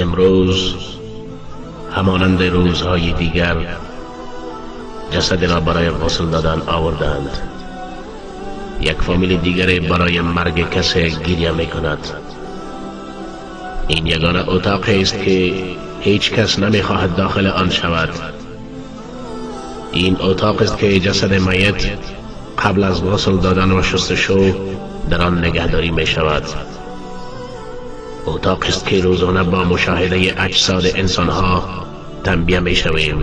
امروز همانند روزهای دیگر جسد را برای غسل دادن آوردند. یک فامیل دیگر برای مرگ کسی گریه می کند. این یگانه اتاقی است که هیچ کس نمی خواهد داخل آن شود. این اتاق است که جسد میت قبل از غسل دادن و شستشو در آن نگهداری می شود. اتاق است که روزانه با مشاهده اجساد انسانها تنبیه می شویم.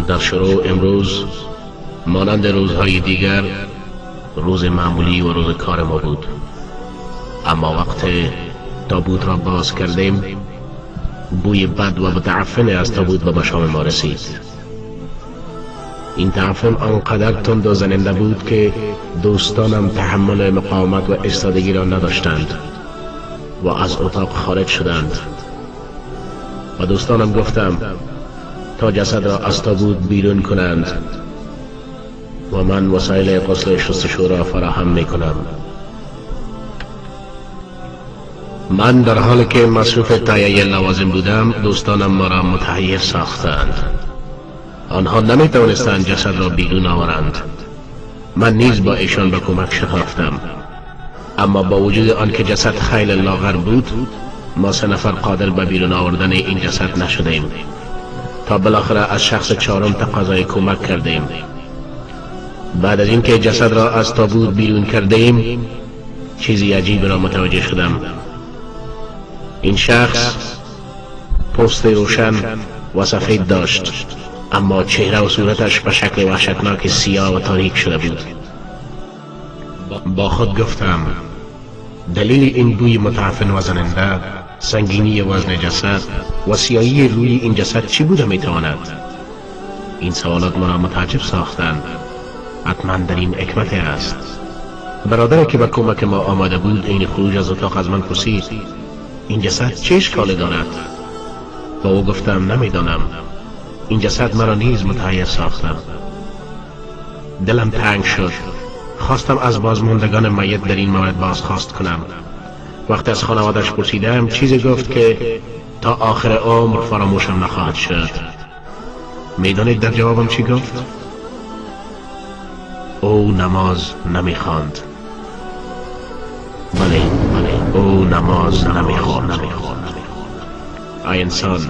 در شروع امروز مانند روزهای دیگر روز معمولی و روز کار ما بود، اما وقت تابوت را باز کردیم بوی بد و متعفن از تابوت به مشام ما رسید. این تعفن آنقدر تند و زننده بود که دوستانم تحمل مقاومت و ایستادگی را نداشتند و از اتاق خارج شدند. و دوستانم گفتم تا جسد را از تابوت بیرون کنند و من وسایل غسل شستشو را فراهم می کنم. من در حالی که مصروف تهیه لوازم بودم دوستانم ما را متحیر ساختند. آنها نمی توانستند جسد را بیرون آورند. من نیز با ایشان به کمک شتافتم، اما با وجود آنکه جسد خیلی لاغر بود ما 3 نفر قادر به بیرون آوردن این جسد نشدیم تا بالاخره از شخص چهارم تقاضای کمک کردیم. بعد از اینکه جسد را از تابوت بیرون کردیم چیزی عجیب را متوجه شدم. این شخص پوست روشن و سفید داشت، اما چهره و صورتش به شکل وحشتناک سیاه و تاریک شده بود. با خود گفتم دلیل این بوی متعفن و زننده، سنگینی وزن جسد و سیاهی روی این جسد چی بوده میتواند؟ این سوالات مرا متعجب ساختند. حتما در این حکمت است. برادری که به کمک ما آمده بود این خروج از اتاق از من پرسید این جسد چه اشکالی دارد؟ با او گفتم نمیدانم. این جسد مرا نیز متحیر ساختم. دلم تنگ شد. خواستم از بازماندگان میت در این مورد بازخواست کنم. وقتی از خانوادش پرسیدم چیزی گفت که تا آخر عمر فراموشم نخواهد شد. میدانید در جوابم چی گفت؟ او نماز نمیخواند. بله او نماز نمیخواند. ای انسان،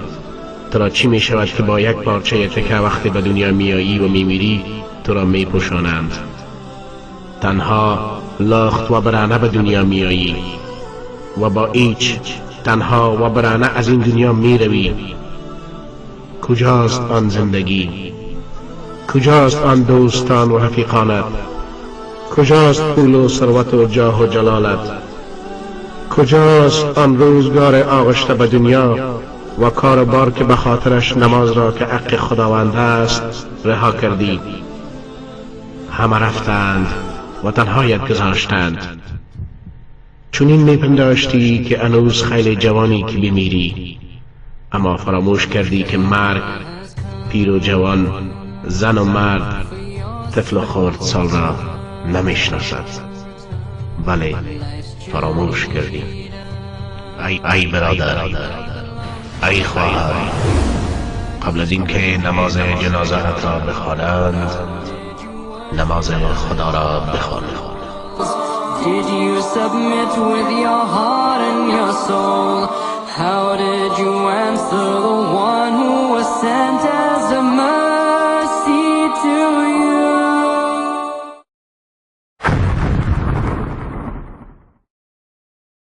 تو را چی میشود که با یک پارچه تکه وقتی به دنیا میایی و میمیری تو را میپوشانند؟ تنها لاخت و برهنه به دنیا میایی و با هیچ تنها و برهنه از این دنیا میروی. کجاست آن زندگی؟ کجاست آن دوستان و رفیقانت؟ کجاست پول و ثروت و جاه و جلالت؟ کجاست آن روزگار آغشته به دنیا و کار و بار که به خاطرش نماز را که حق خداوند است رها کردی؟ همه رفتند و تنهایت گذاشتند. چنین میپنداشتی که هنوز خیلی جوانی که بمیری، اما فراموش کردی که مرگ پیر و جوان، زن و مرد، طفل و خردسال را نمیشناسد. بله فراموش کردی. ای برادر، ای خواهر، قبل از اینکه نماز جنازه‌ات را بخوانند نماز خدا را بخوان. Did you submit with your heart and your soul? How did you answer the one who was sent as a mercy?